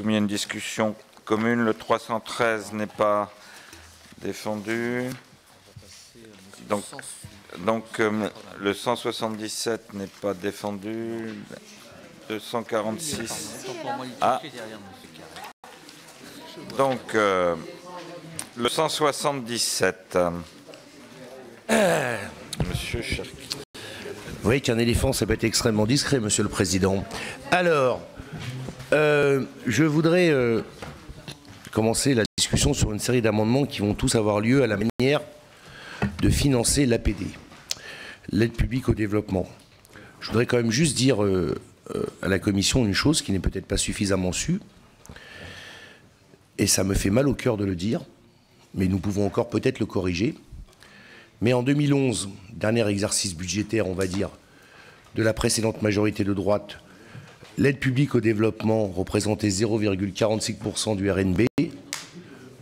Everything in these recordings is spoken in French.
soumis à une discussion commune. Le 313 n'est pas défendu. Donc le 177 n'est pas défendu. 246. Ah. Donc le 177. Monsieur Cherki. Vous voyez qu'un éléphant, ça peut être extrêmement discret, Monsieur le Président. Alors, je voudrais commencer la discussion sur une série d'amendements qui vont tous avoir lieu à la manière de financer l'APD, l'aide publique au développement. Je voudrais quand même juste dire à la Commission une chose qui n'est peut-être pas suffisamment su, et ça me fait mal au cœur de le dire, mais nous pouvons encore peut-être le corriger. Mais en 2011, dernier exercice budgétaire, on va dire, de la précédente majorité de droite, l'aide publique au développement représentait 0,46% du RNB.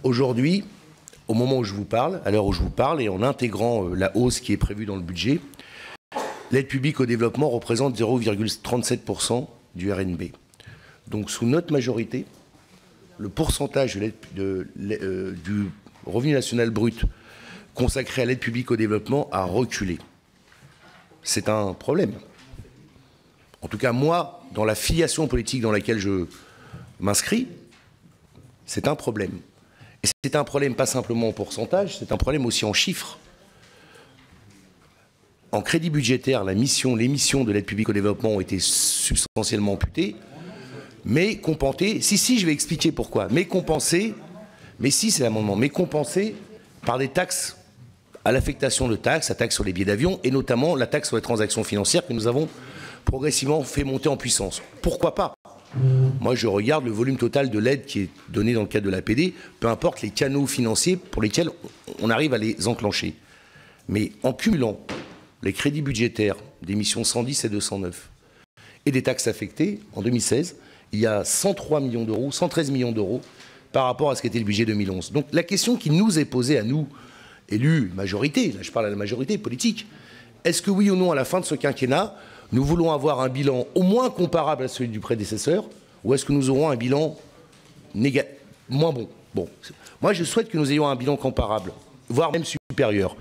Aujourd'hui, au moment où je vous parle, à l'heure où je vous parle, et en intégrant la hausse qui est prévue dans le budget, l'aide publique au développement représente 0,37% du RNB. Donc sous notre majorité, le pourcentage du revenu national brut consacré à l'aide publique au développement a reculé. C'est un problème. En tout cas, moi, dans la filiation politique dans laquelle je m'inscris, c'est un problème. Et c'est un problème pas simplement en pourcentage, c'est un problème aussi en chiffres. En crédit budgétaire, les missions de l'aide publique au développement ont été substantiellement amputées, mais compensées, si, je vais expliquer pourquoi, mais compensées, mais si c'est l'amendement, mais compensées par des taxes à l'affectation de taxes, la taxe sur les billets d'avion, et notamment la taxe sur les transactions financières que nous avons progressivement fait monter en puissance. Pourquoi pas? Moi, je regarde le volume total de l'aide qui est donnée dans le cadre de l'APD, peu importe les canaux financiers pour lesquels on arrive à les enclencher. Mais en cumulant les crédits budgétaires des missions 110 et 209 et des taxes affectées, en 2016, il y a 103 millions d'euros, 113 millions d'euros par rapport à ce qu'était le budget 2011. Donc la question qui nous est posée à nous, élus, majorité, là je parle à la majorité politique, est-ce que oui ou non, à la fin de ce quinquennat, nous voulons avoir un bilan au moins comparable à celui du prédécesseur, ou est-ce que nous aurons un bilan moins bon? Bon, moi je souhaite que nous ayons un bilan comparable, voire même supérieur.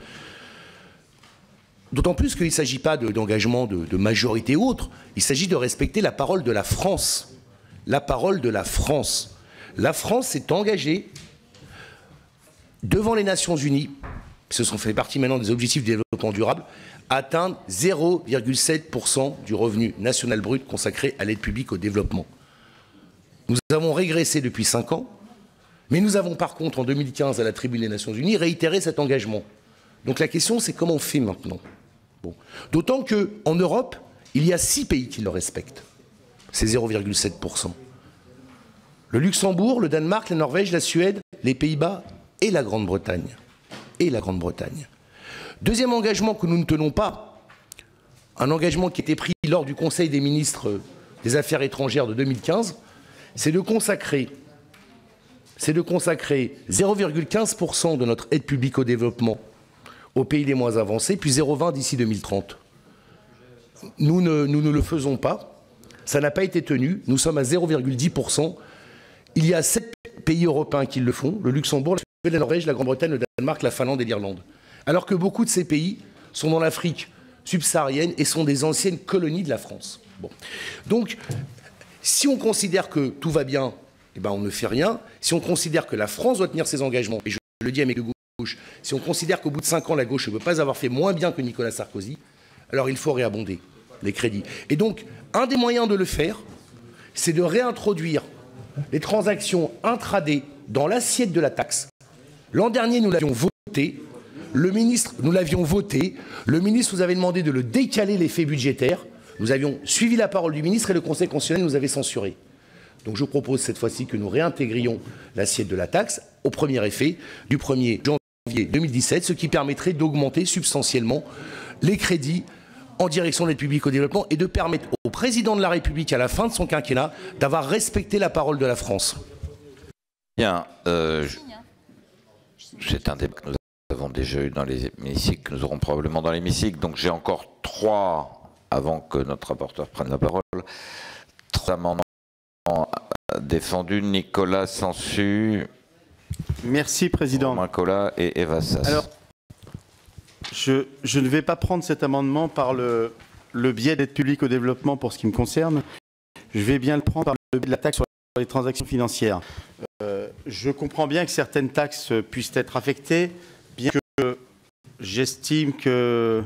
D'autant plus qu'il ne s'agit pas d'engagement de majorité ou autre, il s'agit de respecter la parole de la France. La parole de la France. La France s'est engagée devant les Nations Unies, ce sont fait partie maintenant des objectifs de développement durable, à atteindre 0,7% du revenu national brut consacré à l'aide publique au développement. Nous avons régressé depuis 5 ans, mais nous avons par contre en 2015 à la tribune des Nations Unies réitéré cet engagement. Donc la question c'est comment on fait maintenant. Bon. D'autant qu'en Europe, il y a 6 pays qui le respectent. C'est 0,7%. Le Luxembourg, le Danemark, la Norvège, la Suède, les Pays-Bas et la Grande-Bretagne. Deuxième engagement que nous ne tenons pas, un engagement qui a été pris lors du Conseil des ministres des Affaires étrangères de 2015, c'est de consacrer 0,15% de notre aide publique au développement aux pays les moins avancés, puis 0,20 d'ici 2030. Nous ne le faisons pas, ça n'a pas été tenu, nous sommes à 0,10%. Il y a 7 pays européens qui le font, le Luxembourg, la Norvège, la Grande-Bretagne, le Danemark, la Finlande et l'Irlande. Alors que beaucoup de ces pays sont dans l'Afrique subsaharienne et sont des anciennes colonies de la France. Bon. Donc, si on considère que tout va bien, eh ben on ne fait rien. Si on considère que la France doit tenir ses engagements, et je le dis à mes gauche, si on considère qu'au bout de 5 ans, la gauche ne peut pas avoir fait moins bien que Nicolas Sarkozy, alors il faut réabonder les crédits. Et donc, un des moyens de le faire, c'est de réintroduire les transactions intraday dans l'assiette de la taxe. L'an dernier, nous l'avions voté. Le ministre nous vous avait demandé de le décaler l'effet budgétaire. Nous avions suivi la parole du ministre et le Conseil constitutionnel nous avait censuré. Donc je propose cette fois-ci que nous réintégrions l'assiette de la taxe au premier effet du 1er janvier 2017, ce qui permettrait d'augmenter substantiellement les crédits en direction de l'aide publique au développement et de permettre au président de la République, à la fin de son quinquennat, d'avoir respecté la parole de la France. Bien, c'est un débat que nous avons déjà eu dans les hémicycles, que nous aurons probablement dans l'hémicycle, donc j'ai encore 3, avant que notre rapporteur prenne la parole, 3 amendements défendu. Nicolas Sansu. Merci, Président. Romain Colas et Eva Sas. Alors, je ne vais pas prendre cet amendement par le biais d'aide publique au développement pour ce qui me concerne. Je vais bien le prendre par le biais de la taxe sur les transactions financières. Je comprends bien que certaines taxes puissent être affectées, bien que j'estime que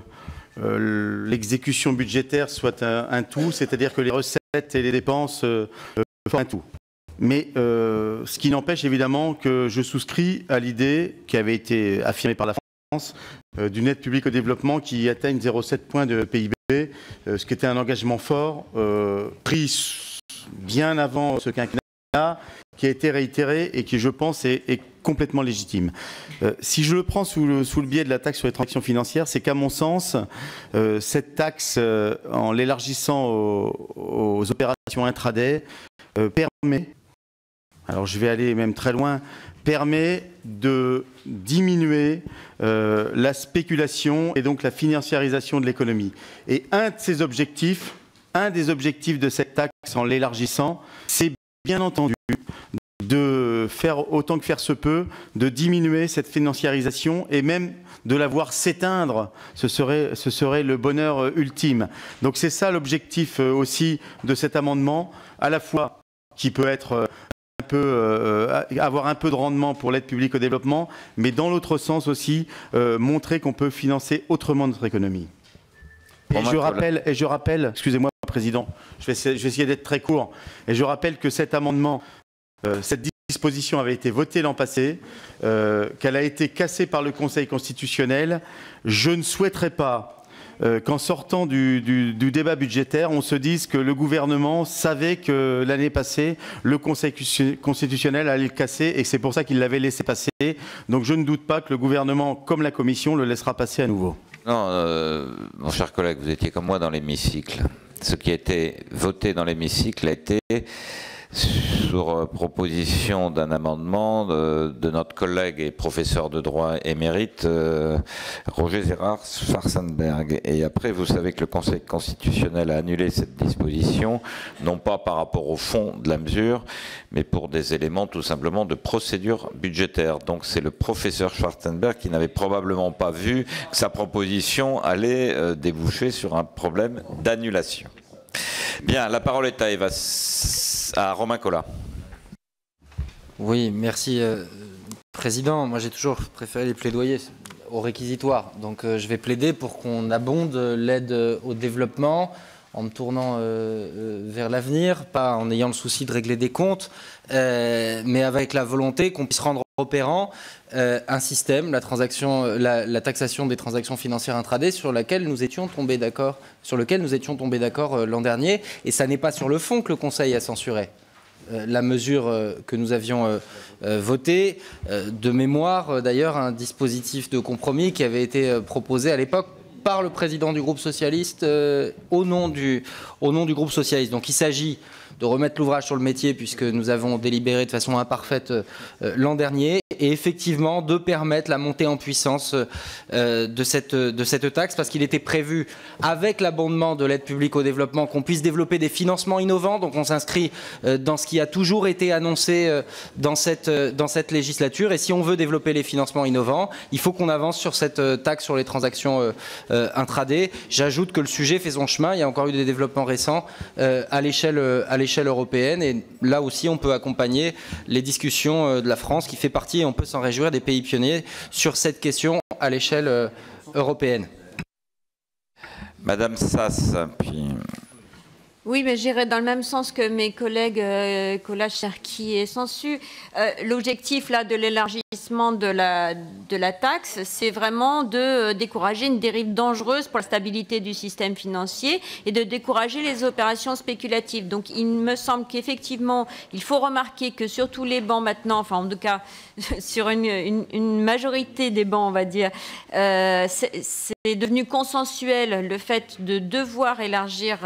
l'exécution budgétaire soit un tout, c'est-à-dire que les recettes et les dépenses font un tout. Mais ce qui n'empêche évidemment que je souscris à l'idée qui avait été affirmée par la France d'une aide publique au développement qui atteigne 0,7 points de PIB, ce qui était un engagement fort pris bien avant ce quinquennat, qui a été réitéré et qui, je pense, est complètement légitime. Si je le prends sous le biais de la taxe sur les transactions financières, c'est qu'à mon sens, cette taxe, en l'élargissant aux opérations intraday, permet, alors je vais aller même très loin, permet de diminuer la spéculation et donc la financiarisation de l'économie. Et un des objectifs de cette taxe en l'élargissant, c'est bien entendu de faire autant que faire se peut, de diminuer cette financiarisation et même de la voir s'éteindre. Ce serait le bonheur ultime. Donc c'est ça l'objectif aussi de cet amendement, à la fois qui peut être avoir un peu de rendement pour l'aide publique au développement, mais dans l'autre sens aussi, montrer qu'on peut financer autrement notre économie. Et je rappelle, excusez-moi Président, je vais essayer d'être très court, et je rappelle que cet amendement, cette disposition avait été votée l'an passé, qu'elle a été cassée par le Conseil constitutionnel. Je ne souhaiterais pas qu'en sortant du débat budgétaire, on se dise que le gouvernement savait que l'année passée, le Conseil constitutionnel allait le casser et c'est pour ça qu'il l'avait laissé passer. Donc je ne doute pas que le gouvernement, comme la Commission, le laissera passer à nouveau. Non, mon cher collègue, vous étiez comme moi dans l'hémicycle. Ce qui a été voté dans l'hémicycle a été sur proposition d'un amendement de notre collègue et professeur de droit émérite Roger Gérard Schwarzenberg. Et après, vous savez que le Conseil constitutionnel a annulé cette disposition, non pas par rapport au fond de la mesure, mais pour des éléments tout simplement de procédure budgétaire. Donc c'est le professeur Schwarzenberg qui n'avait probablement pas vu que sa proposition allait déboucher sur un problème d'annulation. Bien, la parole est à Romain Colas. Oui, merci Président. Moi j'ai toujours préféré les plaidoyers au réquisitoire. Donc je vais plaider pour qu'on abonde l'aide au développement en me tournant vers l'avenir, pas en ayant le souci de régler des comptes, mais avec la volonté qu'on puisse rendre opérant un système, la taxation des transactions financières intraday sur lequel nous étions tombés d'accord l'an dernier. Et ça n'est pas sur le fond que le Conseil a censuré la mesure que nous avions votée. De mémoire, d'ailleurs, un dispositif de compromis qui avait été proposé à l'époque par le président du groupe socialiste au nom du groupe socialiste. Donc il s'agit de remettre l'ouvrage sur le métier puisque nous avons délibéré de façon imparfaite l'an dernier et effectivement de permettre la montée en puissance de cette taxe parce qu'il était prévu avec l'abondement de l'aide publique au développement qu'on puisse développer des financements innovants. Donc on s'inscrit dans ce qui a toujours été annoncé dans cette législature et si on veut développer les financements innovants, il faut qu'on avance sur cette taxe sur les transactions intraday. J'ajoute que le sujet fait son chemin, il y a encore eu des développements récents à l'échelle européenne et là aussi on peut accompagner les discussions de la France qui fait partie et on peut s'en réjouir des pays pionniers sur cette question à l'échelle européenne. Madame Sas, puis... Oui, mais j'irai dans le même sens que mes collègues Colas, Cherki et Sansu. L'objectif là de l'élargissement de la taxe, c'est vraiment de décourager une dérive dangereuse pour la stabilité du système financier et de décourager les opérations spéculatives. Donc, il me semble qu'effectivement, il faut remarquer que sur tous les bancs maintenant, enfin en tout cas sur une majorité des bancs, on va dire, c'est devenu consensuel le fait de devoir élargir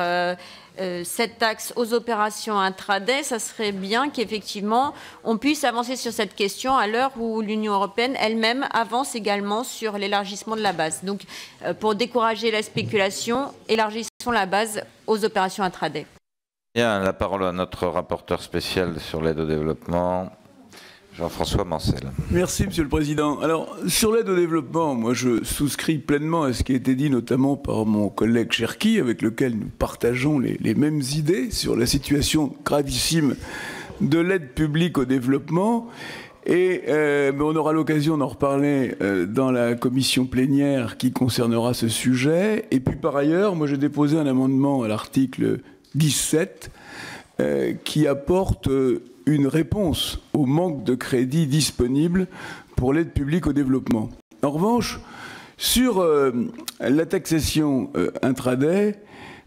cette taxe aux opérations intraday. Ça serait bien qu'effectivement on puisse avancer sur cette question à l'heure où l'Union européenne elle-même avance également sur l'élargissement de la base. Donc pour décourager la spéculation, élargissons la base aux opérations intraday. Bien, la parole à notre rapporteur spécial sur l'aide au développement, Jean-François Mancel. Merci, Monsieur le Président. Alors, sur l'aide au développement, moi, je souscris pleinement à ce qui a été dit, notamment par mon collègue Cherki, avec lequel nous partageons les mêmes idées sur la situation gravissime de l'aide publique au développement. Et on aura l'occasion d'en reparler dans la commission plénière qui concernera ce sujet. Et puis, par ailleurs, moi, j'ai déposé un amendement à l'article 17 qui apporte une réponse au manque de crédits disponibles pour l'aide publique au développement. En revanche, sur la taxation intraday,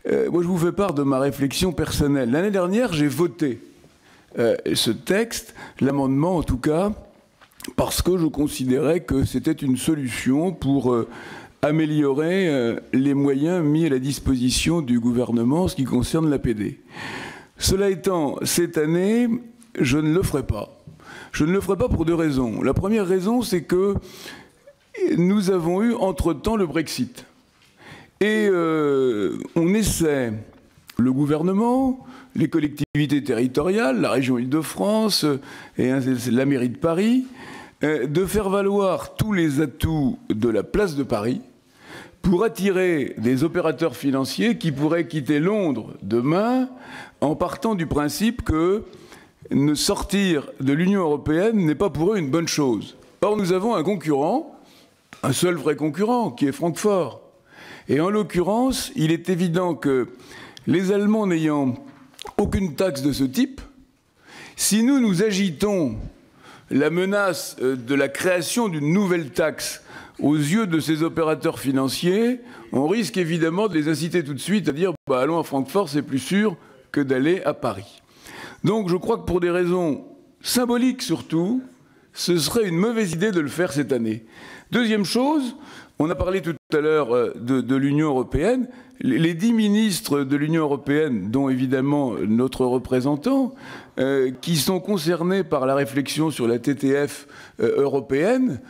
moi je vous fais part de ma réflexion personnelle. L'année dernière, j'ai voté ce texte, l'amendement en tout cas, parce que je considérais que c'était une solution pour améliorer les moyens mis à la disposition du gouvernement en ce qui concerne l'APD. Cela étant, cette année, je ne le ferai pas. Je ne le ferai pas pour deux raisons. La première raison, c'est que nous avons eu entre-temps le Brexit. Et on essaie, le gouvernement, les collectivités territoriales, la région Île-de-France et la mairie de Paris, de faire valoir tous les atouts de la place de Paris pour attirer des opérateurs financiers qui pourraient quitter Londres demain en partant du principe que ne sortir de l'Union européenne n'est pas pour eux une bonne chose. Or, nous avons un concurrent, un seul vrai concurrent, qui est Francfort. Et en l'occurrence, il est évident que les Allemands n'ayant aucune taxe de ce type, si nous agitons la menace de la création d'une nouvelle taxe aux yeux de ces opérateurs financiers, on risque évidemment de les inciter tout de suite à dire « allons à Francfort, c'est plus sûr que d'aller à Paris ». Donc je crois que pour des raisons symboliques surtout, ce serait une mauvaise idée de le faire cette année. Deuxième chose, on a parlé tout à l'heure de l'Union européenne. Les 10 ministres de l'Union européenne, dont évidemment notre représentant, qui sont concernés par la réflexion sur la TTF européenne,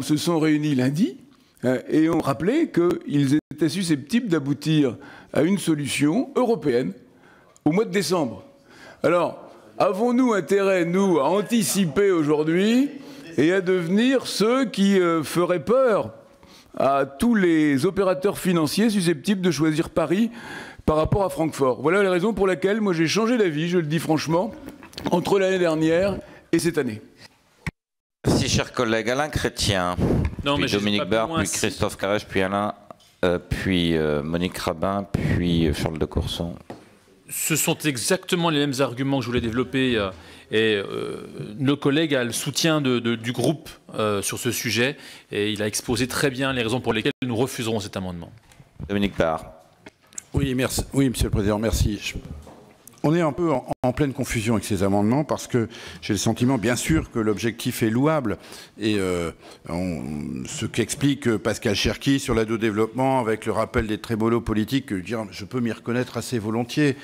se sont réunis lundi et ont rappelé qu'ils étaient susceptibles d'aboutir à une solution européenne au mois de décembre. Alors, avons-nous intérêt, nous, à anticiper aujourd'hui et à devenir ceux qui feraient peur à tous les opérateurs financiers susceptibles de choisir Paris par rapport à Francfort? Voilà la raison pour laquelle moi j'ai changé d'avis, je le dis franchement, entre l'année dernière et cette année. Merci, chers collègues. Alain Chrétien, puis Dominique Barre, puis Christophe Carèche, puis Alain, puis Monique Rabin, puis Charles de Courson. Ce sont exactement les mêmes arguments que je voulais développer et nos collègues a le soutien du groupe sur ce sujet et il a exposé très bien les raisons pour lesquelles nous refuserons cet amendement. Dominique Barre. Oui, merci. Oui, Monsieur le Président, merci. On est un peu en pleine confusion avec ces amendements parce que j'ai le sentiment, bien sûr, que l'objectif est louable et ce qu'explique Pascal Cherki sur l'aide au développement avec le rappel des trémolos politiques, je peux m'y reconnaître assez volontiers.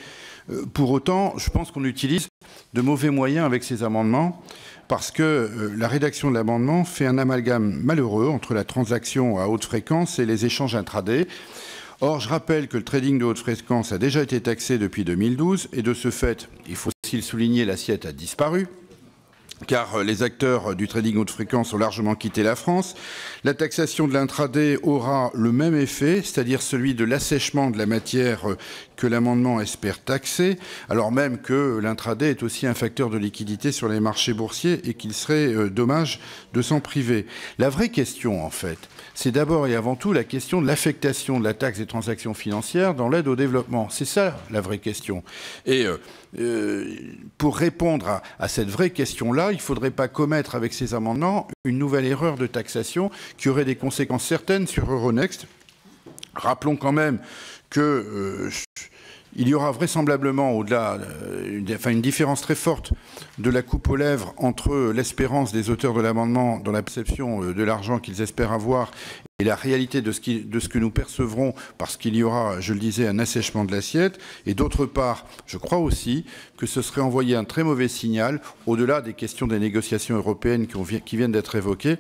Pour autant, je pense qu'on utilise de mauvais moyens avec ces amendements parce que la rédaction de l'amendement fait un amalgame malheureux entre la transaction à haute fréquence et les échanges intraday. Or, je rappelle que le trading de haute fréquence a déjà été taxé depuis 2012 et de ce fait, il faut aussi le souligner, l'assiette a disparu car les acteurs du trading haute fréquence ont largement quitté la France. La taxation de l'intraday aura le même effet, c'est-à-dire celui de l'assèchement de la matière que l'amendement espère taxer, alors même que l'intraday est aussi un facteur de liquidité sur les marchés boursiers et qu'il serait dommage de s'en priver. La vraie question, en fait, c'est d'abord et avant tout la question de l'affectation de la taxe des transactions financières dans l'aide au développement. C'est ça la vraie question. Et pour répondre à cette vraie question-là, il ne faudrait pas commettre avec ces amendements une nouvelle erreur de taxation qui aurait des conséquences certaines sur Euronext. Rappelons quand même que il y aura vraisemblablement au-delà une différence très forte de la coupe aux lèvres entre l'espérance des auteurs de l'amendement dans la perception de l'argent qu'ils espèrent avoir et la réalité de ce que nous percevrons parce qu'il y aura, je le disais, un assèchement de l'assiette. Et d'autre part, je crois aussi que ce serait envoyer un très mauvais signal au-delà des questions des négociations européennes qui viennent d'être évoquées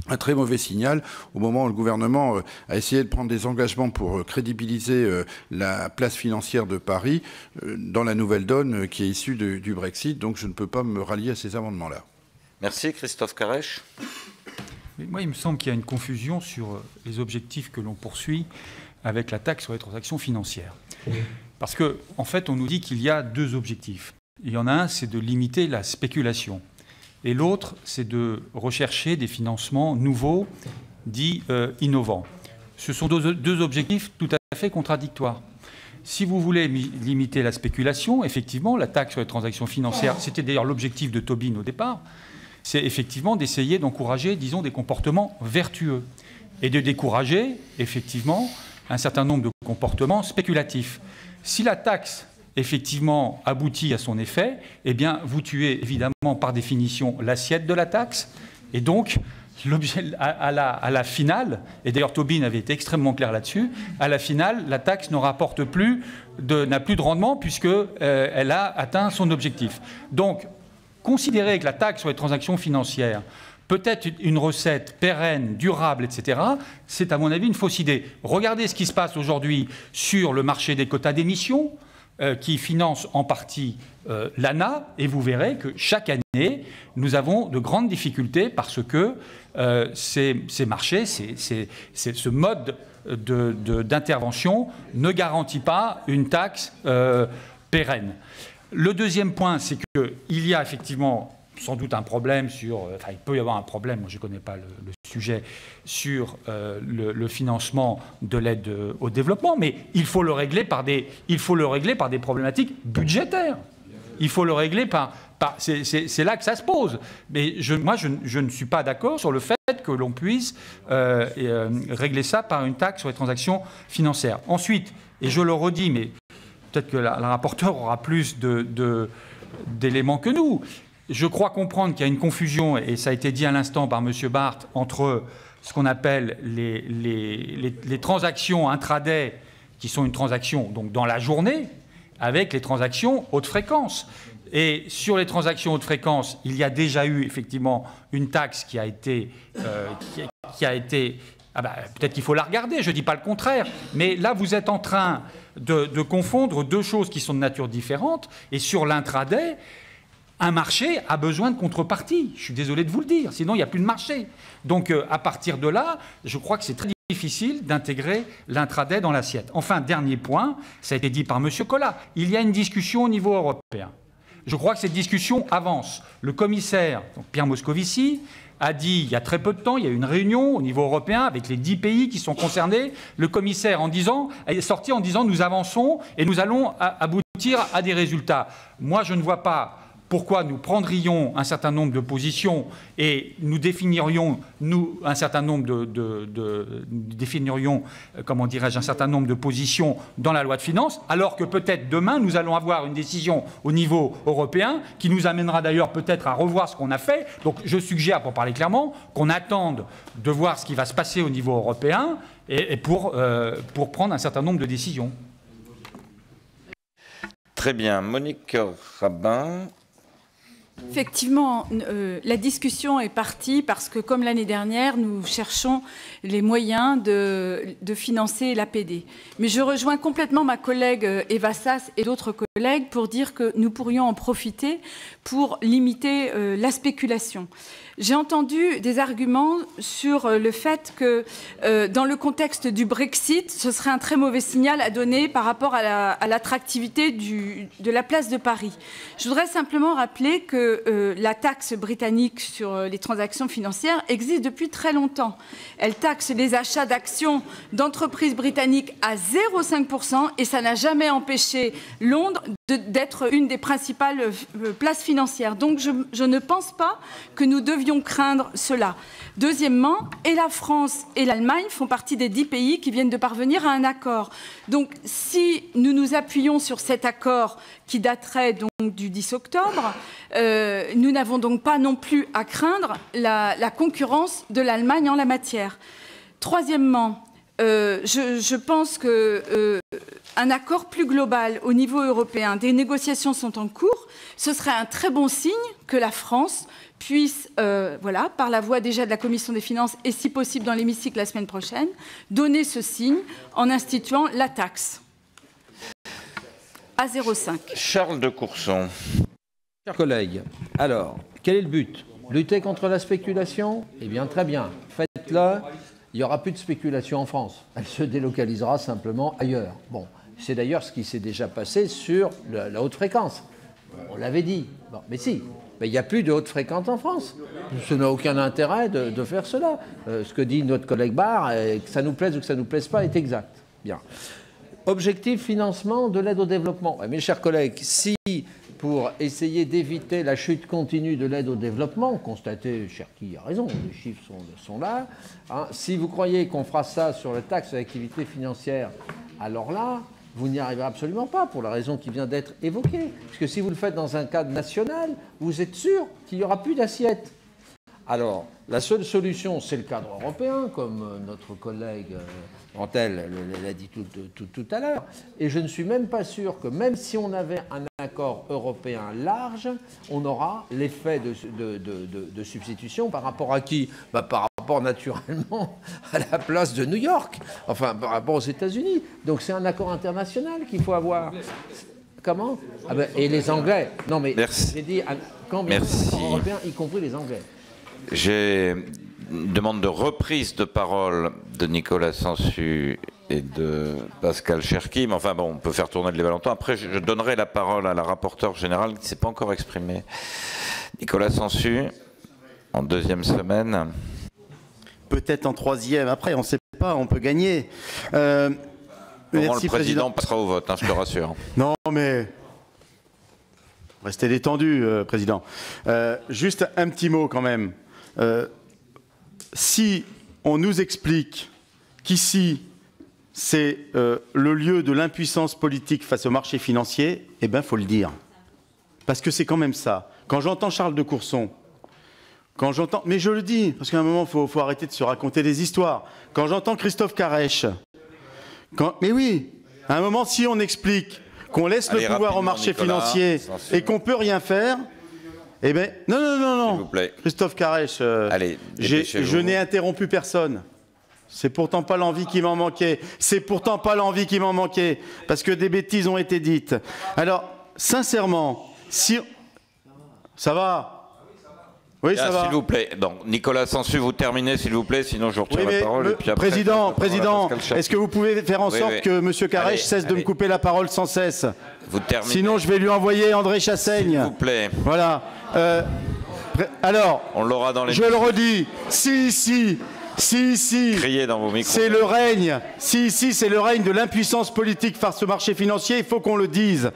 un très mauvais signal au moment où le gouvernement a essayé de prendre des engagements pour crédibiliser la place financière de Paris dans la nouvelle donne qui est issue du Brexit. Donc je ne peux pas me rallier à ces amendements-là. Merci. Christophe Carèche. Moi, il me semble qu'il y a une confusion sur les objectifs que l'on poursuit avec la taxe sur les transactions financières. Parce qu'en fait, on nous dit qu'il y a deux objectifs. Il y en a un, c'est de limiter la spéculation. Et l'autre, c'est de rechercher des financements nouveaux, dits innovants. Ce sont deux objectifs tout à fait contradictoires. Si vous voulez limiter la spéculation, effectivement, la taxe sur les transactions financières, c'était d'ailleurs l'objectif de Tobin au départ, c'est effectivement d'essayer d'encourager, disons, des comportements vertueux et de décourager, effectivement, un certain nombre de comportements spéculatifs. Si la taxe effectivement aboutit à son effet, eh bien, vous tuez évidemment par définition l'assiette de la taxe, et donc l'objet à la finale, et d'ailleurs Tobin avait été extrêmement clair là-dessus, à la finale, la taxe n'a plus de rendement puisqu'elle a atteint son objectif. Donc, considérer que la taxe sur les transactions financières peut être une recette pérenne, durable, etc., c'est à mon avis une fausse idée. Regardez ce qui se passe aujourd'hui sur le marché des quotas d'émission, qui finance en partie l'ANA, et vous verrez que chaque année, nous avons de grandes difficultés parce que ces marchés, ce mode d'intervention ne garantit pas une taxe pérenne. Le deuxième point, c'est qu'il y a effectivement sans doute un problème sur... Enfin, il peut y avoir un problème, moi je ne connais pas le sujet, sur le financement de l'aide au développement, mais il faut le régler par des problématiques budgétaires. Il faut le régler c'est là que ça se pose. Mais moi, je ne suis pas d'accord sur le fait que l'on puisse régler ça par une taxe sur les transactions financières. Ensuite, et je le redis, mais peut-être que la rapporteure aura plus d'éléments que nous, je crois comprendre qu'il y a une confusion, et ça a été dit à l'instant par M. Barthes, entre ce qu'on appelle les transactions intraday, qui sont une transaction donc dans la journée, avec les transactions haute fréquence. Et sur les transactions haute fréquence, il y a déjà eu effectivement une taxe qui a été... peut-être qu'il faut la regarder, je ne dis pas le contraire, mais là vous êtes en train de confondre deux choses qui sont de nature différente, et sur l'intraday, un marché a besoin de contrepartie. Je suis désolé de vous le dire, sinon il n'y a plus de marché. Donc à partir de là, je crois que c'est très difficile d'intégrer l'intraday dans l'assiette. Enfin, dernier point, ça a été dit par M. Collat, il y a une discussion au niveau européen. Je crois que cette discussion avance. Le commissaire, donc Pierre Moscovici, a dit il y a très peu de temps, il y a eu une réunion au niveau européen avec les 10 pays qui sont concernés. Le commissaire est sorti en disant nous avançons et nous allons aboutir à des résultats. Moi, je ne vois pas pourquoi nous prendrions un certain nombre de positions et nous définirions, un certain nombre un certain nombre de positions dans la loi de finances, alors que peut-être demain, nous allons avoir une décision au niveau européen qui nous amènera d'ailleurs peut-être à revoir ce qu'on a fait. Donc je suggère, pour parler clairement, qu'on attende de voir ce qui va se passer au niveau européen et pour prendre un certain nombre de décisions. Très bien. Monique Rabin. Effectivement, la discussion est partie parce que, comme l'année dernière, nous cherchons les moyens de financer l'APD. Mais je rejoins complètement ma collègue Eva Sas et d'autres collègues pour dire que nous pourrions en profiter pour limiter la spéculation. J'ai entendu des arguments sur le fait que, dans le contexte du Brexit, ce serait un très mauvais signal à donner par rapport à l'attractivité de la place de Paris. Je voudrais simplement rappeler que la taxe britannique sur les transactions financières existe depuis très longtemps. Elle taxe les achats d'actions d'entreprises britanniques à 0,5% et ça n'a jamais empêché Londres d'être une des principales places financières. Donc je ne pense pas que nous devions craindre cela. Deuxièmement, et la France et l'Allemagne font partie des 10 pays qui viennent de parvenir à un accord. Donc si nous nous appuyons sur cet accord qui daterait donc du 10 octobre, nous n'avons donc pas non plus à craindre la concurrence de l'Allemagne en la matière. Troisièmement, je pense que un accord plus global au niveau européen. Des négociations sont en cours. Ce serait un très bon signe que la France puisse, voilà, par la voie déjà de la Commission des finances et si possible dans l'hémicycle la semaine prochaine, donner ce signe en instituant la taxe à 0,5. Charles de Courson. Chers collègues, alors, quel est le but? Lutter contre la spéculation? Eh bien, très bien. Faites-le. Il n'y aura plus de spéculation en France. Elle se délocalisera simplement ailleurs. Bon, c'est d'ailleurs ce qui s'est déjà passé sur la haute fréquence. On l'avait dit. Bon, mais si. Mais il n'y a plus de haute fréquence en France. Ce n'a aucun intérêt de faire cela. Ce que dit notre collègue Barre, que ça nous plaise ou que ça ne nous plaise pas, est exact. Bien. Objectif financement de l'aide au développement. Mes chers collègues, si pour essayer d'éviter la chute continue de l'aide au développement, constatez, Cherki a raison, les chiffres sont là, hein, si vous croyez qu'on fera ça sur la taxe d'activité financière, alors là, vous n'y arriverez absolument pas, pour la raison qui vient d'être évoquée. Parce que si vous le faites dans un cadre national, vous êtes sûr qu'il n'y aura plus d'assiette. Alors, la seule solution, c'est le cadre européen, comme notre collègue Rantel l'a dit tout à l'heure. Et je ne suis même pas sûr que même si on avait un accord européen large, on aura l'effet de substitution par rapport à qui? Par rapport naturellement à la place de New York, enfin par rapport aux États-Unis. Donc c'est un accord international qu'il faut avoir. Comment? Et les Anglais. Non mais j'ai dit quand même européen, y compris les Anglais. J'ai une demande de reprise de parole de Nicolas Sansu et de Pascal Cherki, mais enfin bon, on peut faire tourner le débat longtemps. Après, je donnerai la parole à la rapporteure générale qui ne s'est pas encore exprimée. Nicolas Sansu, en deuxième semaine. Peut-être en troisième. Après, on ne sait pas, on peut gagner. Merci, le président passera au vote, hein, je te rassure. Non, mais... Restez détendu, Président. Juste un petit mot quand même. Si on nous explique qu'ici, c'est le lieu de l'impuissance politique face au marché financier, eh bien, il faut le dire. Parce que c'est quand même ça. Quand j'entends Charles de Courson, quand j'entends... Mais je le dis, parce qu'à un moment, il faut arrêter de se raconter des histoires. Quand j'entends Christophe Carèche... Mais oui, à un moment, si on explique qu'on laisse le pouvoir au marché financier et qu'on ne peut rien faire... Eh bien, non. S'il vous plaît. Christophe Carèche, je n'ai interrompu personne. C'est pourtant pas l'envie qui m'en manquait. C'est pourtant pas l'envie qui m'en manquait. Parce que des bêtises ont été dites. Alors, sincèrement, si... Ça va? Oui, ça va. S'il vous plaît. Donc, Nicolas Sansu, vous terminez, s'il vous plaît, sinon je retire la parole. Et puis après, Président, est-ce que vous pouvez faire en sorte que M. Carèche cesse de me couper la parole sans cesse? Vous terminez. Sinon, je vais lui envoyer André Chassaigne. S'il vous plaît. Voilà. Alors, on l'aura dans les... Je le redis. Si. Criez dans vos micros. C'est le règne. Si, c'est le règne de l'impuissance politique face au marché financier. Il faut qu'on le dise.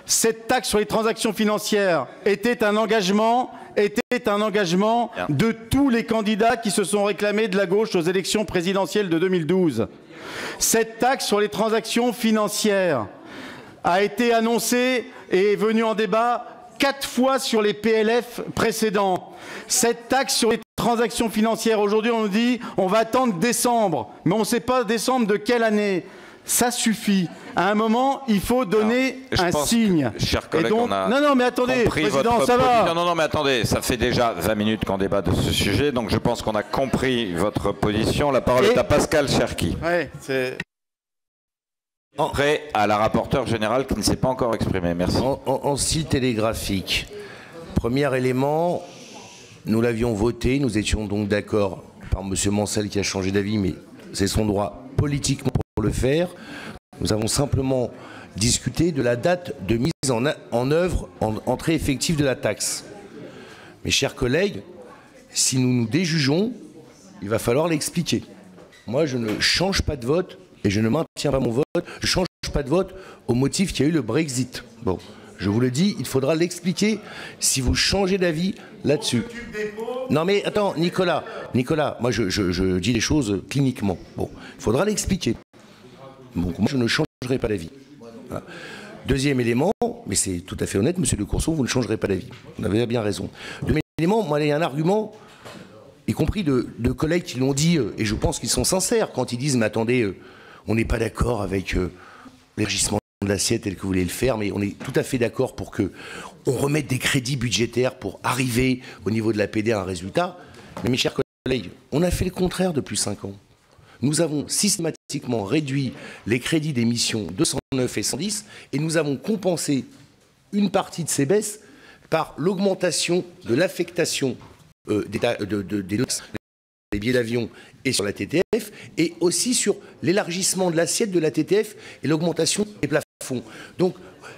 Cette taxe sur les transactions financières était un engagement de tous les candidats qui se sont réclamés de la gauche aux élections présidentielles de 2012. Cette taxe sur les transactions financières a été annoncée et est venue en débat 4 fois sur les PLF précédents. Cette taxe sur les transactions financières, aujourd'hui on nous dit on va attendre décembre, mais on ne sait pas décembre de quelle année. Ça suffit. À un moment, il faut donner un signe. Chers collègues, donc... Non, mais attendez, Président, ça va. Non, mais attendez, ça fait déjà 20 minutes qu'on débat de ce sujet, donc je pense qu'on a compris votre position. La parole est à Pascal Cherki. Ouais, c'est... Après, à la rapporteure générale qui ne s'est pas encore exprimée. Merci. En style télégraphique. Premier élément, nous l'avions voté, nous étions donc d'accord par M. Mancel qui a changé d'avis, mais c'est son droit politiquement pour le faire. Nous avons simplement discuté de la date de mise en œuvre, entrée effective de la taxe. Mes chers collègues, si nous nous déjugeons, il va falloir l'expliquer. Moi, je ne change pas de vote et je ne maintiens pas mon vote. Je ne change pas de vote au motif qu'il y a eu le Brexit. Bon, je vous le dis, il faudra l'expliquer si vous changez d'avis là-dessus. Non mais attends, Nicolas, moi je dis les choses cliniquement. Bon, il faudra l'expliquer. Donc moi je ne changerai pas d'avis. Voilà. Deuxième élément, mais c'est tout à fait honnête, monsieur de Courson, vous ne changerez pas d'avis. Vous avez bien raison. Deuxième élément, moi il y a un argument, y compris de collègues qui l'ont dit, et je pense qu'ils sont sincères quand ils disent, mais attendez, on n'est pas d'accord avec l'élargissement de l'assiette tel que vous voulez le faire, mais on est tout à fait d'accord pour que on remette des crédits budgétaires pour arriver au niveau de l'APD à un résultat. Mais mes chers collègues, on a fait le contraire depuis 5 ans. Nous avons systématiquement réduit les crédits des missions 209 et 110 et nous avons compensé une partie de ces baisses par l'augmentation de l'affectation des billets d'avion et sur la TTF, et aussi sur l'élargissement de l'assiette de la TTF et l'augmentation des plafonds. Donc,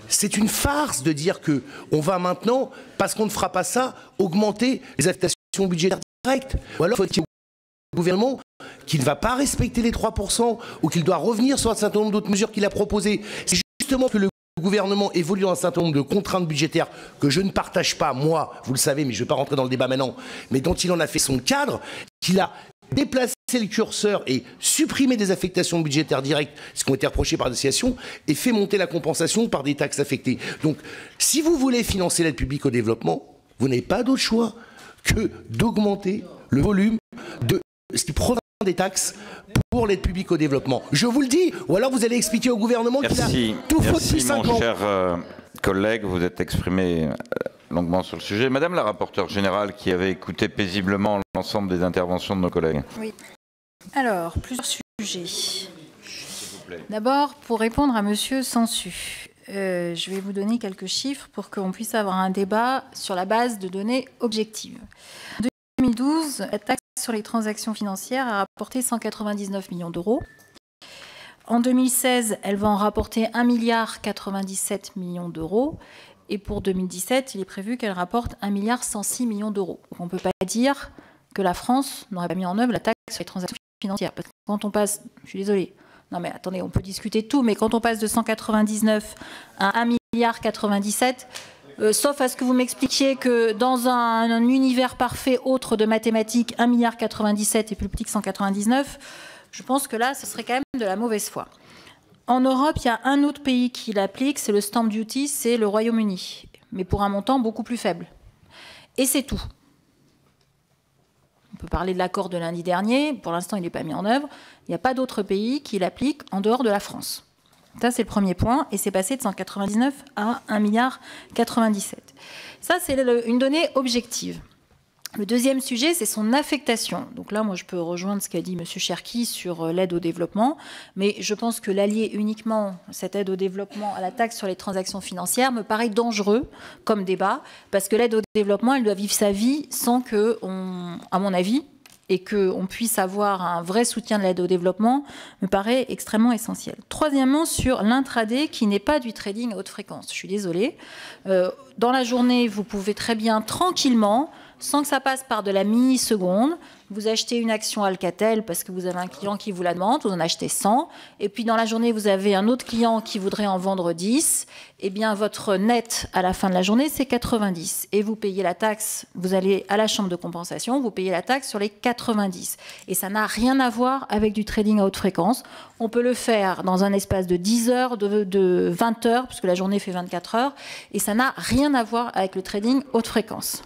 c'est une farce de dire qu'on va maintenant, parce qu'on ne fera pas ça, augmenter les affectations budgétaires directes. Ou alors, faut-il au gouvernement qui ne va pas respecter les 3% ou qu'il doit revenir sur un certain nombre d'autres mesures qu'il a proposées. C'est justement que le gouvernement évolue dans un certain nombre de contraintes budgétaires que je ne partage pas, moi, vous le savez, mais je ne vais pas rentrer dans le débat maintenant, mais dont il en a fait son cadre, qu'il a déplacé le curseur et supprimé des affectations budgétaires directes, ce qui ont été reprochées par l'association, et fait monter la compensation par des taxes affectées. Donc, si vous voulez financer l'aide publique au développement, vous n'avez pas d'autre choix que d'augmenter le volume de ce qui provient des taxes pour l'aide publique au développement. Je vous le dis, ou alors vous allez expliquer au gouvernement qu'il a tout faux depuis 5 ans. Merci mon cher collègue, vous êtes exprimé longuement sur le sujet. Madame la rapporteure générale qui avait écouté paisiblement l'ensemble des interventions de nos collègues. Oui. Alors, plusieurs sujets. D'abord, pour répondre à Monsieur Sansu, je vais vous donner quelques chiffres pour qu'on puisse avoir un débat sur la base de données objectives. En 2012, la taxe sur les transactions financières a rapporté 199 millions d'euros. En 2016, elle va en rapporter 1,97 milliard d'euros. Et pour 2017, il est prévu qu'elle rapporte 1,106 milliard d'euros. Donc on ne peut pas dire que la France n'aurait pas mis en œuvre la taxe sur les transactions financières. Parce que quand on passe, je suis désolée, non mais attendez, on peut discuter de tout, mais quand on passe de 199 à 1,97 milliard, sauf à ce que vous m'expliquiez que dans un univers parfait autre de mathématiques, 1,97 milliard est plus petit que 199, je pense que là, ce serait quand même de la mauvaise foi. En Europe, il y a un autre pays qui l'applique, c'est le stamp duty, c'est le Royaume-Uni, mais pour un montant beaucoup plus faible. Et c'est tout. On peut parler de l'accord de lundi dernier, pour l'instant il n'est pas mis en œuvre. Il n'y a pas d'autre pays qui l'applique en dehors de la France. Ça, c'est le premier point, et c'est passé de 199 à 1,97 milliard. Ça, c'est une donnée objective. Le deuxième sujet, c'est son affectation. Donc là, moi, je peux rejoindre ce qu'a dit M. Cherki sur l'aide au développement, mais je pense que l'allier uniquement cette aide au développement à la taxe sur les transactions financières me paraît dangereux comme débat, parce que l'aide au développement, elle doit vivre sa vie sans que, à mon avis, et qu'on puisse avoir un vrai soutien de l'aide au développement, me paraît extrêmement essentiel. Troisièmement, sur l'intraday, qui n'est pas du trading à haute fréquence. Je suis désolée. Dans la journée, vous pouvez très bien, tranquillement, sans que ça passe par de la milliseconde, vous achetez une action Alcatel parce que vous avez un client qui vous la demande, vous en achetez 100, et puis dans la journée, vous avez un autre client qui voudrait en vendre 10, et bien votre net à la fin de la journée, c'est 90. Et vous payez la taxe, vous allez à la chambre de compensation, vous payez la taxe sur les 90. Et ça n'a rien à voir avec du trading à haute fréquence. On peut le faire dans un espace de 10 heures, de 20 heures, puisque la journée fait 24 heures, et ça n'a rien à voir avec le trading haute fréquence.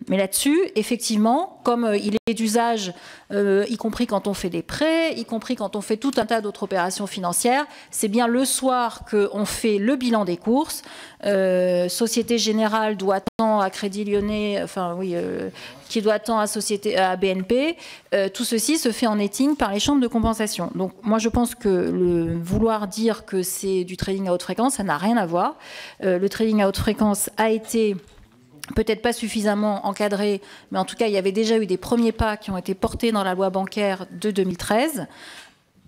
Mais là-dessus, effectivement, comme il est d'usage, y compris quand on fait des prêts, y compris quand on fait tout un tas d'autres opérations financières, c'est bien le soir qu'on fait le bilan des courses. Société Générale doit tant à Crédit Lyonnais, enfin oui, qui doit tant à BNP. Tout ceci se fait en netting par les chambres de compensation. Donc moi, je pense que vouloir dire que c'est du trading à haute fréquence, ça n'a rien à voir. Le trading à haute fréquence a été peut-être pas suffisamment encadré, mais en tout cas, il y avait déjà eu des premiers pas qui ont été portés dans la loi bancaire de 2013.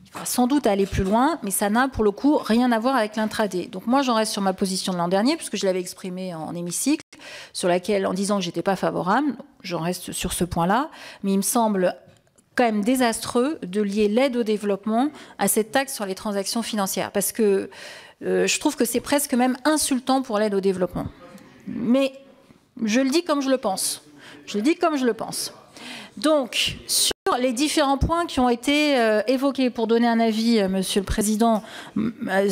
Il va sans doute aller plus loin, mais ça n'a pour le coup rien à voir avec l'intraday. Donc moi, j'en reste sur ma position de l'an dernier, puisque je l'avais exprimée en hémicycle, sur laquelle, en disant que j'étais pas favorable, j'en reste sur ce point-là, mais il me semble quand même désastreux de lier l'aide au développement à cette taxe sur les transactions financières, parce que je trouve que c'est presque même insultant pour l'aide au développement. Mais je le dis comme je le pense. Je le dis comme je le pense. Donc, sur les différents points qui ont été évoqués, pour donner un avis, Monsieur le Président, à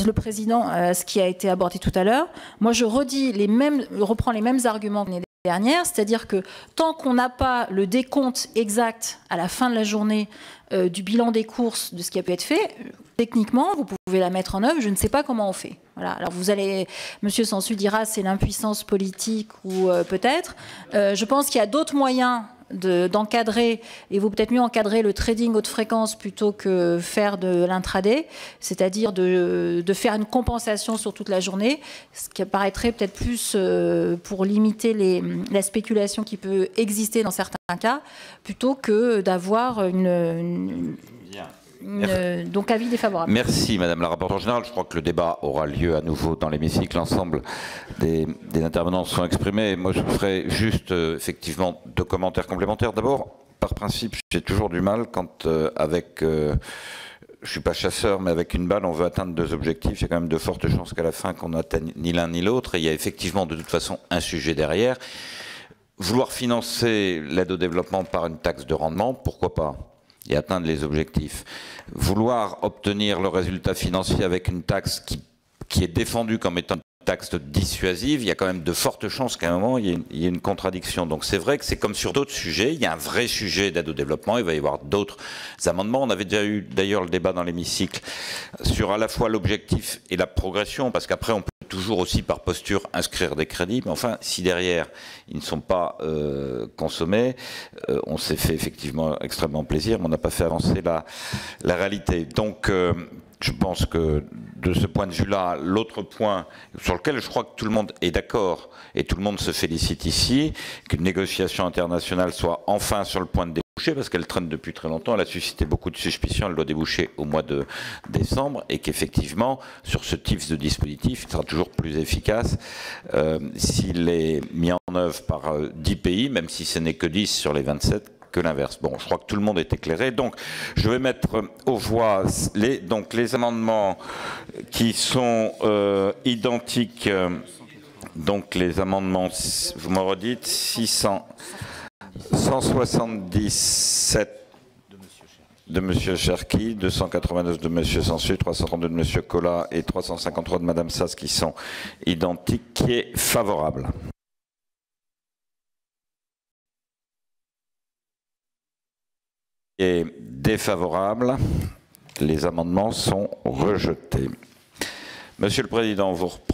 ce qui a été abordé tout à l'heure, moi je reprends les mêmes arguments que l'année dernière, c'est-à-dire que tant qu'on n'a pas le décompte exact à la fin de la journée du bilan des courses, de ce qui a pu être fait, techniquement, vous pouvez la mettre en œuvre, je ne sais pas comment on fait. Voilà. Alors vous allez, Monsieur Sansu dira c'est l'impuissance politique ou peut-être. Je pense qu'il y a d'autres moyens d'encadrer, et vous peut-être mieux encadrer le trading haute fréquence plutôt que faire de l'intraday, c'est-à-dire de faire une compensation sur toute la journée, ce qui apparaîtrait peut-être plus pour limiter la spéculation qui peut exister dans certains cas, plutôt que d'avoir donc avis défavorable. Merci Madame la rapporteure générale. Je crois que le débat aura lieu à nouveau dans l'hémicycle. L'ensemble des intervenants sont exprimés. Moi je ferai juste effectivement 2 commentaires complémentaires. D'abord, par principe, j'ai toujours du mal quand je suis pas chasseur, mais avec une balle, on veut atteindre 2 objectifs. Il y a quand même de fortes chances qu'à la fin qu'on n'atteigne ni l'un ni l'autre. Et il y a effectivement de toute façon un sujet derrière. Vouloir financer l'aide au développement par une taxe de rendement, pourquoi pas ? Et atteindre les objectifs. Vouloir obtenir le résultat financier avec une taxe qui est défendue comme étant une taxe dissuasive, il y a quand même de fortes chances qu'à un moment, il y ait une contradiction. Donc c'est vrai que c'est comme sur d'autres sujets, il y a un vrai sujet d'aide au développement, il va y avoir d'autres amendements. On avait déjà eu d'ailleurs le débat dans l'hémicycle sur à la fois l'objectif et la progression, parce qu'après on peut toujours aussi par posture inscrire des crédits, mais enfin si derrière ils ne sont pas consommés, on s'est fait effectivement extrêmement plaisir, mais on n'a pas fait avancer la réalité. Donc je pense que de ce point de vue-là, l'autre point sur lequel je crois que tout le monde est d'accord et tout le monde se félicite ici, qu'une négociation internationale soit enfin sur le point de déboucher, parce qu'elle traîne depuis très longtemps, elle a suscité beaucoup de suspicions, elle doit déboucher au mois de décembre, et qu'effectivement, sur ce type de dispositif, il sera toujours plus efficace s'il est mis en œuvre par 10 pays, même si ce n'est que 10 sur les 27, que l'inverse. Bon, je crois que tout le monde est éclairé. Donc, je vais mettre aux voix les amendements qui sont identiques. Donc, les amendements, vous me redites, 177 de M. Cherki, 289 de M. Sansu, 332 de M. Collat et 353 de Mme Sass qui sont identiques, qui est favorable. Et défavorable, les amendements sont rejetés. Monsieur le Président, vous reprenez.